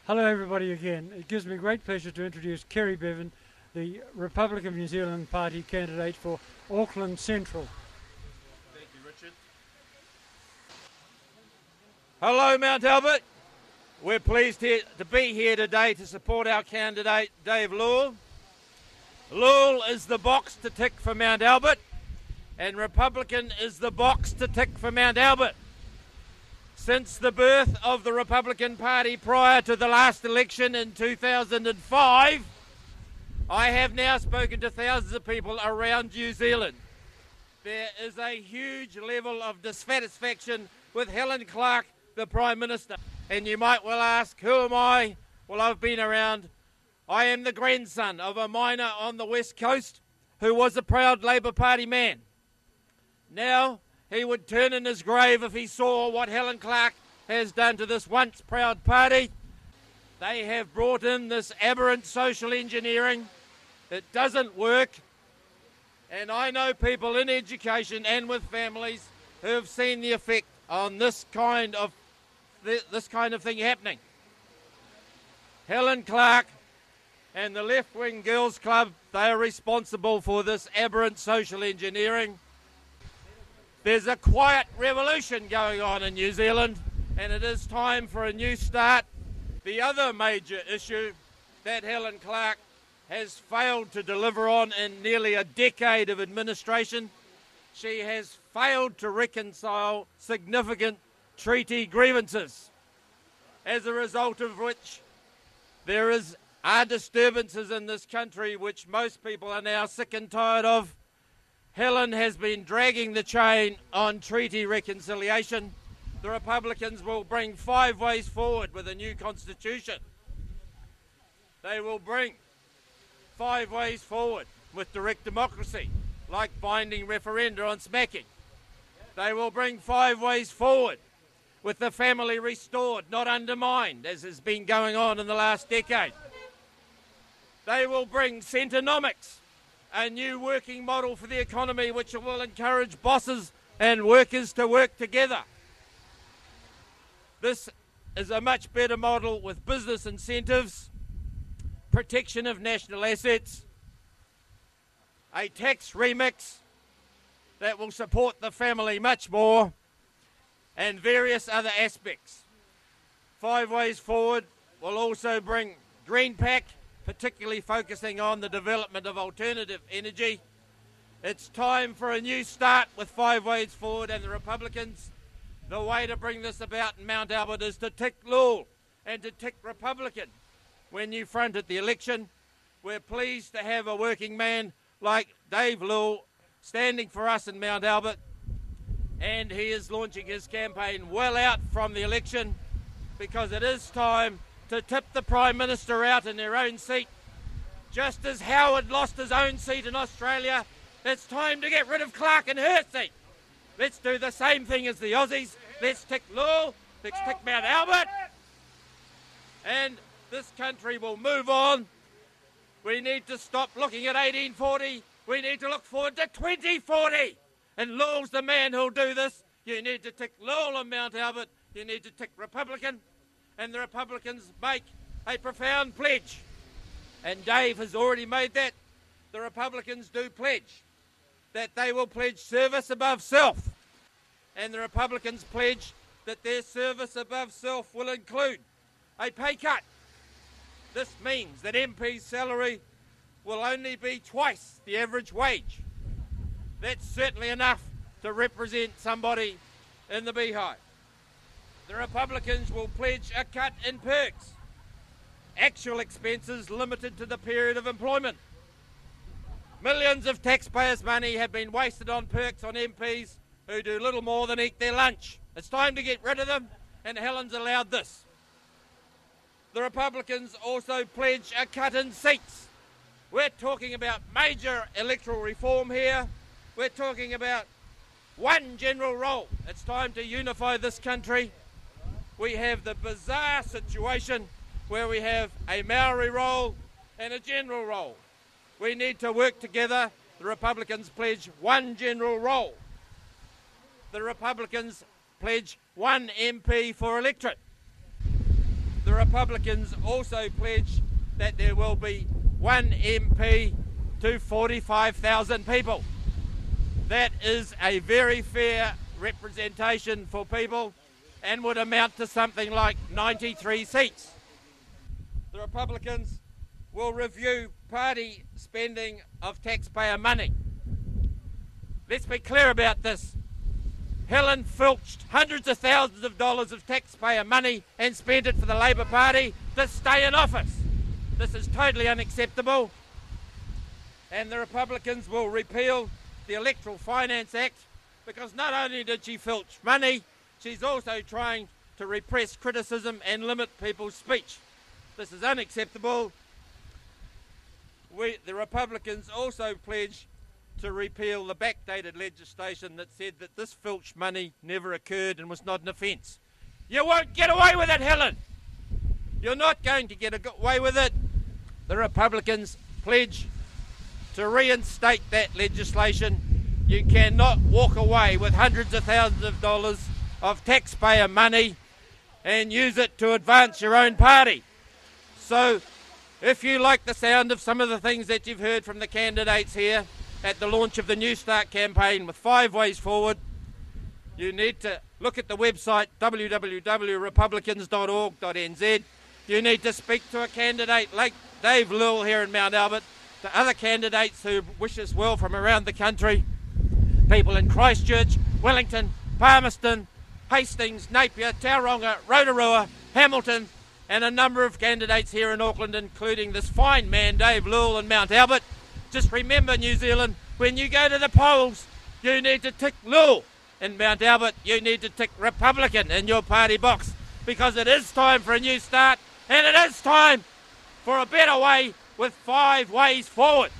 Hello everybody again. It gives me great pleasure to introduce Kerry Bevin, the Republic of New Zealand Party candidate for Auckland Central. Thank you, Richard. Hello, Mount Albert. We're pleased to be here today to support our candidate, Dave Lewell. Lewell is the box to tick for Mount Albert, and Republican is the box to tick for Mount Albert. Since the birth of the Republican Party prior to the last election in 2005, I have now spoken to thousands of people around New Zealand. There is a huge level of dissatisfaction with Helen Clark, the Prime Minister. And you might well ask, who am I? Well, I've been around. I am the grandson of a miner on the West Coast who was a proud Labour Party man. Now, he would turn in his grave if he saw what Helen Clark has done to this once proud party. They have brought in this aberrant social engineering. It doesn't work. And I know people in education and with families who have seen the effect on this kind of thing happening. Helen Clark and the left-wing girls club, they are responsible for this aberrant social engineering. There's a quiet revolution going on in New Zealand, and it is time for a new start. The other major issue that Helen Clark has failed to deliver on in nearly a decade of administration, she has failed to reconcile significant treaty grievances, as a result of which there are disturbances in this country which most people are now sick and tired of. Helen has been dragging the chain on treaty reconciliation. The Republicans will bring 5 ways forward with a new constitution. They will bring 5 ways forward with direct democracy, like binding referenda on smacking. They will bring 5 ways forward with the family restored, not undermined, as has been going on in the last decade. They will bring centrenomics, a new working model for the economy which will encourage bosses and workers to work together. This is a much better model with business incentives, protection of national assets, a tax remix that will support the family much more, and various other aspects. 5 ways forward will also bring Green Pack, particularly focusing on the development of alternative energy. It's time for a new start with 5 ways forward and the Republicans. The way to bring this about in Mount Albert is to tick Lewell and to tick Republican. When you fronted the election, we're pleased to have a working man like Dave Lewell standing for us in Mount Albert, and he is launching his campaign well out from the election, because it is time to tip the Prime Minister out in their own seat. Just as Howard lost his own seat in Australia, it's time to get rid of Clark in her seat. Let's do the same thing as the Aussies. Let's tick Lewell, let's tick Mount Albert, and this country will move on. We need to stop looking at 1840. We need to look forward to 2040. And Lowell's the man who'll do this. You need to tick Lewell and Mount Albert. You need to tick Republican. And the Republicans make a profound pledge. And Dave has already made that. The Republicans do pledge that they will pledge service above self. And the Republicans pledge that their service above self will include a pay cut. This means that MP's salary will only be twice the average wage. That's certainly enough to represent somebody in the beehive. The Republicans will pledge a cut in perks. Actual expenses limited to the period of employment. Millions of taxpayers' money have been wasted on perks on MPs who do little more than eat their lunch. It's time to get rid of them, and Helen's allowed this. The Republicans also pledge a cut in seats. We're talking about major electoral reform here. We're talking about one general role. It's time to unify this country. We have the bizarre situation where we have a Maori role and a general role. We need to work together. The Republicans pledge one general role. The Republicans pledge 1 MP for electorate. The Republicans also pledge that there will be 1 MP to 45,000 people. That is a very fair representation for people and would amount to something like 93 seats. The Republicans will review party spending of taxpayer money. Let's be clear about this. Helen filched hundreds of thousands of dollars of taxpayer money and spent it for the Labour Party to stay in office. This is totally unacceptable, and the Republicans will repeal the Electoral Finance Act because not only did she filch money, she's also trying to repress criticism and limit people's speech. This is unacceptable. The Republicans also pledge to repeal the backdated legislation that said that this filched money never occurred and was not an offence. You won't get away with it, Helen. You're not going to get away with it. The Republicans pledge to reinstate that legislation. You cannot walk away with hundreds of thousands of dollars of taxpayer money and use it to advance your own party. So if you like the sound of some of the things that you've heard from the candidates here at the launch of the New Start campaign with 5 ways forward, you need to look at the website www.republicans.org.nz. You need to speak to a candidate like Dave Lewell here in Mount Albert, to other candidates who wish us well from around the country, people in Christchurch, Wellington, Palmerston, Hastings, Napier, Tauranga, Rotorua, Hamilton, and a number of candidates here in Auckland, including this fine man, Dave Lewell in Mount Albert. Just remember, New Zealand, when you go to the polls, you need to tick Lewell. In Mount Albert, you need to tick Republican in your party box, because it is time for a new start, and it is time for a better way with 5 ways forward.